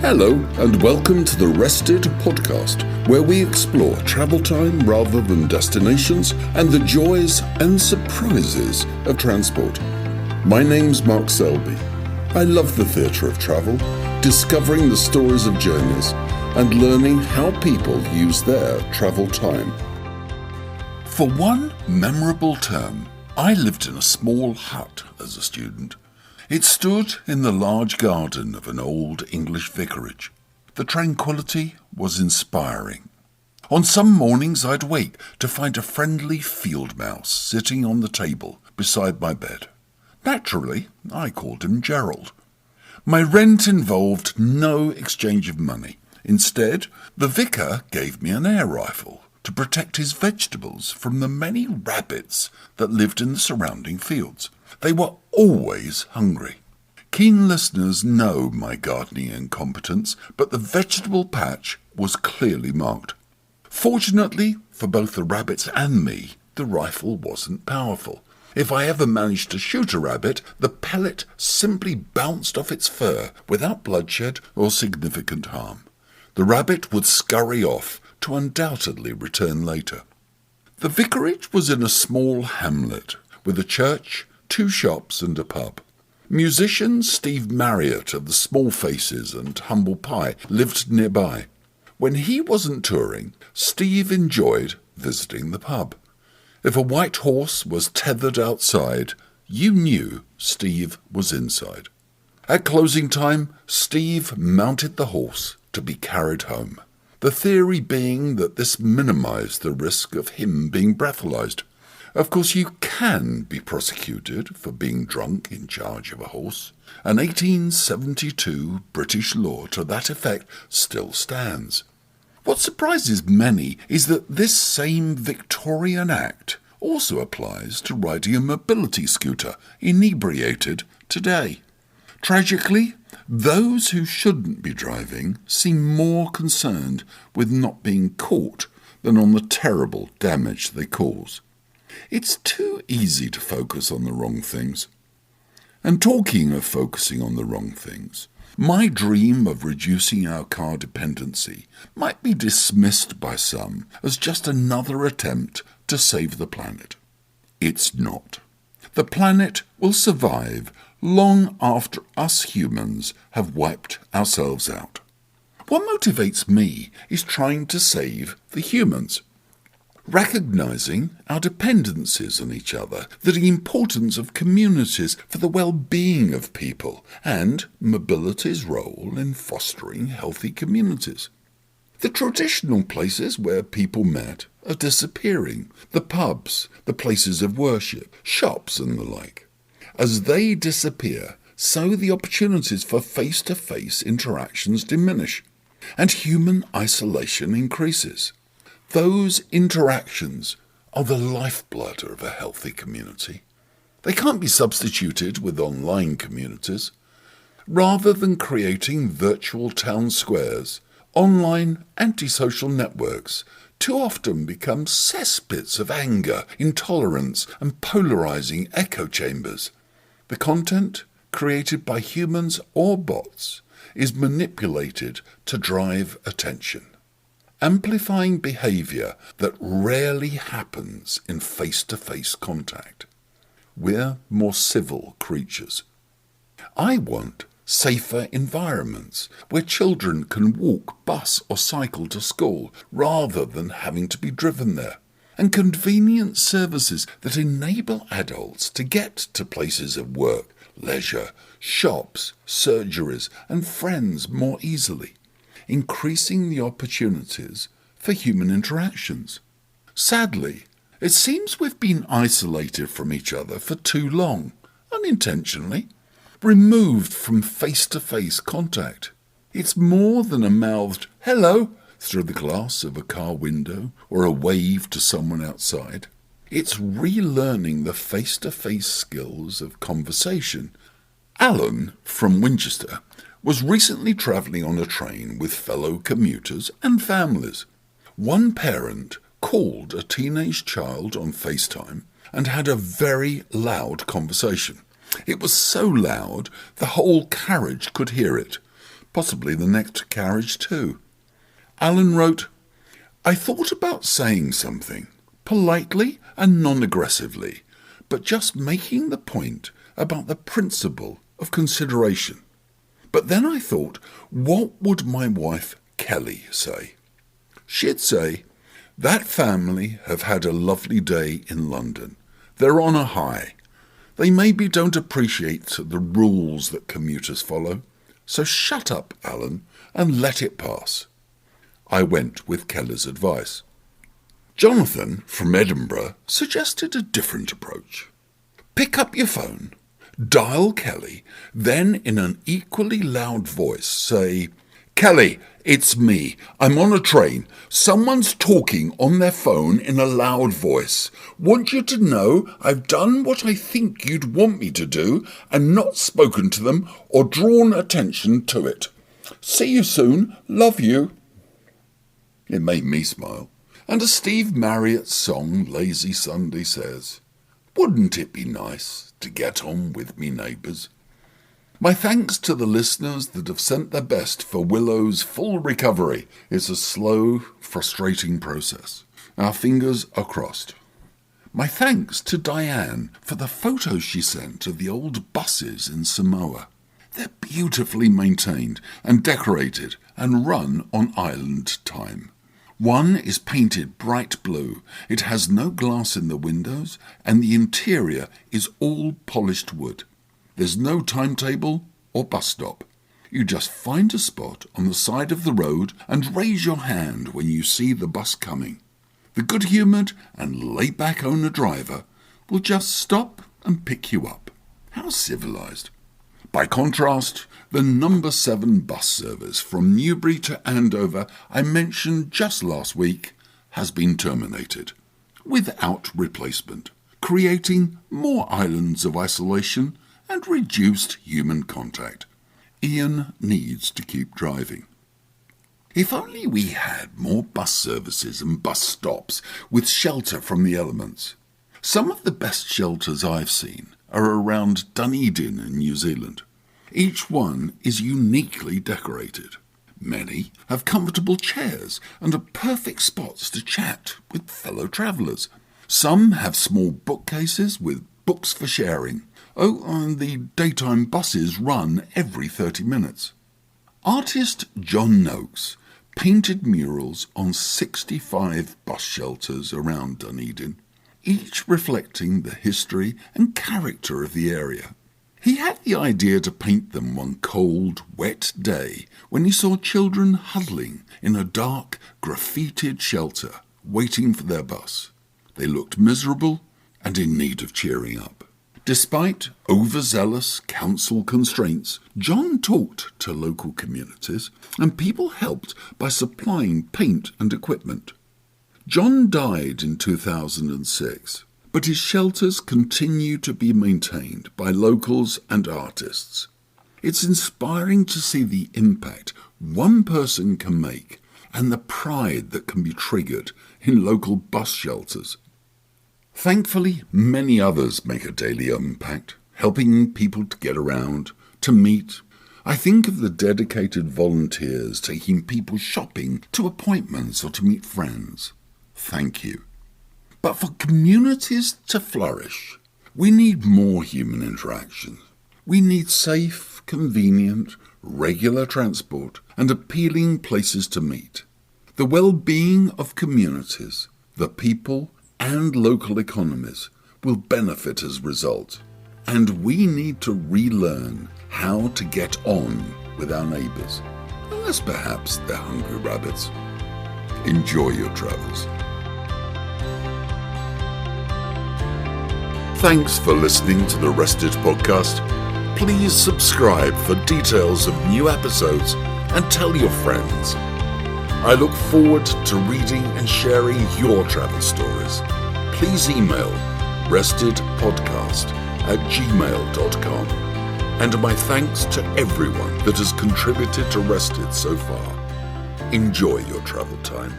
Hello and welcome to the Rested podcast, where we explore travel time rather than destinations and the joys and surprises of transport. My name's Mark Selby. I love the theatre of travel, discovering the stories of journeys and learning how people use their travel time. For one memorable term, I lived in a small hut as a student. It stood in the large garden of an old English vicarage. The tranquillity was inspiring. On some mornings I'd wake to find a friendly field mouse sitting on the table beside my bed. Naturally, I called him Gerald. My rent involved no exchange of money. Instead, the vicar gave me an air rifle to protect his vegetables from the many rabbits that lived in the surrounding fields. They were always hungry. Keen listeners know my gardening incompetence, but the vegetable patch was clearly marked. Fortunately for both the rabbits and me, the rifle wasn't powerful. If I ever managed to shoot a rabbit, the pellet simply bounced off its fur without bloodshed or significant harm. The rabbit would scurry off to undoubtedly return later. The vicarage was in a small hamlet with a church, 2 shops and a pub. Musician Steve Marriott of the Small Faces and Humble Pie lived nearby. When he wasn't touring, Steve enjoyed visiting the pub. If a white horse was tethered outside, you knew Steve was inside. At closing time, Steve mounted the horse to be carried home, the theory being that this minimised the risk of him being breathalyzed. Of course, you can be prosecuted for being drunk in charge of a horse. An 1872 British law to that effect still stands. What surprises many is that this same Victorian Act also applies to riding a mobility scooter inebriated today. Tragically, those who shouldn't be driving seem more concerned with not being caught than on the terrible damage they cause. It's too easy to focus on the wrong things. And talking of focusing on the wrong things, my dream of reducing our car dependency might be dismissed by some as just another attempt to save the planet. It's not. The planet will survive long after us humans have wiped ourselves out. What motivates me is trying to save the humans. Recognising our dependencies on each other, the importance of communities for the well-being of people, and mobility's role in fostering healthy communities. The traditional places where people met are disappearing, the pubs, the places of worship, shops and the like. As they disappear, so the opportunities for face-to-face interactions diminish, and human isolation increases. Those interactions are the lifeblood of a healthy community. They can't be substituted with online communities. Rather than creating virtual town squares, online antisocial networks too often become cesspits of anger, intolerance, and polarizing echo chambers. The content, created by humans or bots, is manipulated to drive attention, amplifying behaviour that rarely happens in face-to-face contact. We're more civil creatures. I want safer environments where children can walk, bus or cycle to school rather than having to be driven there, and convenient services that enable adults to get to places of work, leisure, shops, surgeries and friends more easily, increasing the opportunities for human interactions. Sadly, it seems we've been isolated from each other for too long, unintentionally, removed from face-to-face contact. It's more than a mouthed hello through the glass of a car window or a wave to someone outside. It's relearning the face-to-face skills of conversation. Alan from Winchester was recently travelling on a train with fellow commuters and families. One parent called a teenage child on FaceTime and had a very loud conversation. It was so loud the whole carriage could hear it. possibly the next carriage too. Alan wrote, I thought about saying something, politely and non-aggressively, but just making the point about the principle of consideration. But then I thought, what would my wife Kelly say? She'd say, that family have had a lovely day in London. They're on a high. They maybe don't appreciate the rules that commuters follow. So shut up, Alan, and let it pass. I went with Kelly's advice. Jonathan from Edinburgh suggested a different approach. Pick up your phone, dial Kelly, then in an equally loud voice say, Kelly, it's me. I'm on a train. Someone's talking on their phone in a loud voice. Want you to know I've done what I think you'd want me to do and not spoken to them or drawn attention to it. See you soon. Love you. It made me smile. And a Steve Marriott song, Lazy Sunday, says, wouldn't it be nice to get on with me neighbours? My thanks to the listeners that have sent their best for Willow's full recovery. It's a slow, frustrating process. Our fingers are crossed. My thanks to Diane for the photos she sent of the old buses in Samoa. They're beautifully maintained and decorated and run on island time. One is painted bright blue. It has no glass in the windows and the interior is all polished wood. There's no timetable or bus stop. You just find a spot on the side of the road and raise your hand when you see the bus coming. The good-humoured and laid-back owner-driver will just stop and pick you up. How civilised. By contrast, the number 7 bus service from Newbury to Andover I mentioned just last week has been terminated, without replacement, creating more islands of isolation and reduced human contact. Ian needs to keep driving. If only we had more bus services and bus stops with shelter from the elements. Some of the best shelters I've seen are around Dunedin in New Zealand. Each one is uniquely decorated. Many have comfortable chairs and are perfect spots to chat with fellow travellers. Some have small bookcases with books for sharing. Oh, and the daytime buses run every 30 minutes. Artist John Noakes painted murals on 65 bus shelters around Dunedin, each reflecting the history and character of the area. He had the idea to paint them one cold, wet day when he saw children huddling in a dark, graffitied shelter, waiting for their bus. They looked miserable and in need of cheering up. Despite overzealous council constraints, John talked to local communities and people helped by supplying paint and equipment. John died in 2006, but his shelters continue to be maintained by locals and artists. It's inspiring to see the impact one person can make and the pride that can be triggered in local bus shelters. Thankfully, many others make a daily impact, helping people to get around, to meet. I think of the dedicated volunteers taking people shopping, to appointments or to meet friends. Thank you. But for communities to flourish, we need more human interaction. We need safe, convenient, regular transport and appealing places to meet. The well-being of communities, the people and local economies will benefit as a result, and we need to relearn how to get on with our neighbours, unless perhaps they're hungry rabbits. Enjoy your travels. Thanks for listening to the Rested Podcast. Please subscribe for details of new episodes and tell your friends. I look forward to reading and sharing your travel stories. Please email restedpodcast@gmail.com. And my thanks to everyone that has contributed to Rested so far. Enjoy your travel time.